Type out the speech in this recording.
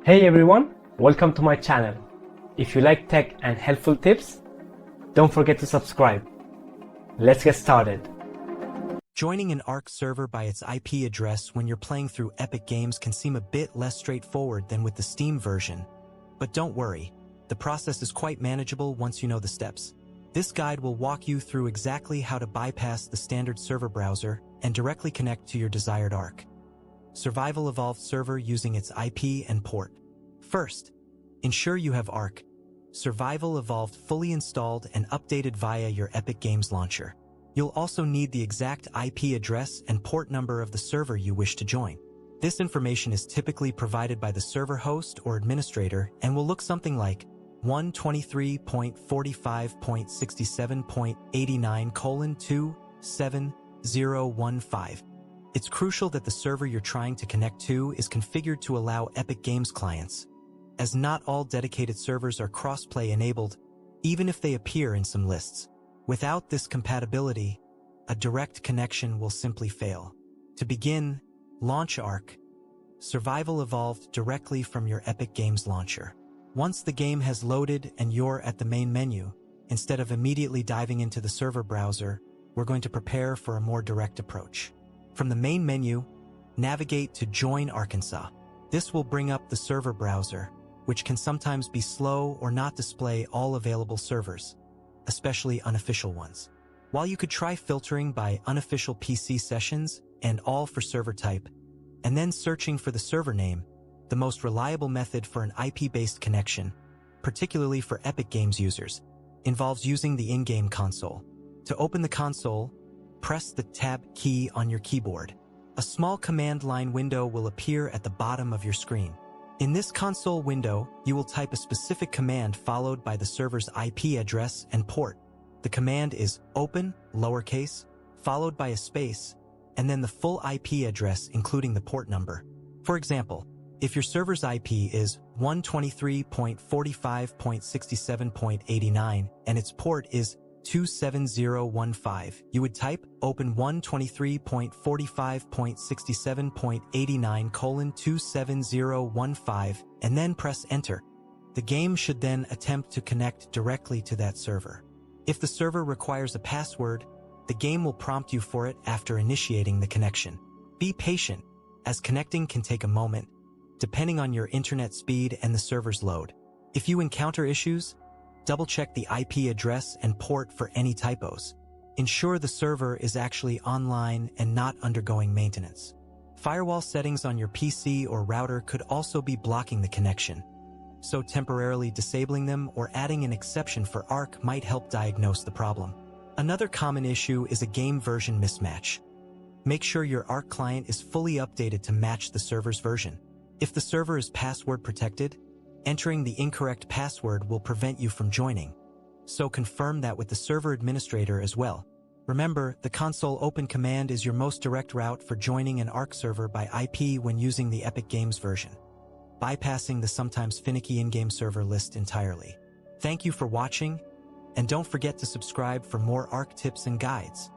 Hey everyone, welcome to my channel. If you like tech and helpful tips, don't forget to subscribe. Let's get started. Joining an ARC server by its IP address when you're playing through Epic Games can seem a bit less straightforward than with the Steam version. But don't worry, the process is quite manageable once you know the steps. This guide will walk you through exactly how to bypass the standard server browser and directly connect to your desired ARC Survival Evolved server using its IP and port. First, ensure you have ARC Survival Evolved fully installed and updated via your Epic Games launcher. You'll also need the exact IP address and port number of the server you wish to join. This information is typically provided by the server host or administrator and will look something like 123.45.67.89:27015. It's crucial that the server you're trying to connect to is configured to allow Epic Games clients, as not all dedicated servers are crossplay enabled, even if they appear in some lists. Without this compatibility, a direct connection will simply fail. To begin, launch ARC Survival Evolved directly from your Epic Games launcher. Once the game has loaded and you're at the main menu, instead of immediately diving into the server browser, we're going to prepare for a more direct approach. From the main menu, navigate to Join Arkansas. This will bring up the server browser, which can sometimes be slow or not display all available servers, especially unofficial ones. While you could try filtering by unofficial PC sessions and all for server type, and then searching for the server name, the most reliable method for an IP-based connection, particularly for Epic Games users, involves using the in-game console. To open the console, press the Tab key on your keyboard. A small command line window will appear at the bottom of your screen. In this console window, you will type a specific command followed by the server's IP address and port. The command is open, lowercase, followed by a space, and then the full IP address including the port number. For example, if your server's IP is 123.45.67.89 and its port is 27015, you would type open 123.45.67.89:27015 and then press enter. The game should then attempt to connect directly to that server. If the server requires a password, the game will prompt you for it after initiating the connection. Be patient, as connecting can take a moment, depending on your internet speed and the server's load. If you encounter issues, double-check the IP address and port for any typos. Ensure the server is actually online and not undergoing maintenance. Firewall settings on your PC or router could also be blocking the connection, so temporarily disabling them or adding an exception for ARC might help diagnose the problem. Another common issue is a game version mismatch. Make sure your ARC client is fully updated to match the server's version. If the server is password protected, entering the incorrect password will prevent you from joining, so confirm that with the server administrator as well. Remember, the console open command is your most direct route for joining an ARC server by IP when using the Epic Games version, bypassing the sometimes finicky in-game server list entirely. Thank you for watching, and don't forget to subscribe for more ARC tips and guides.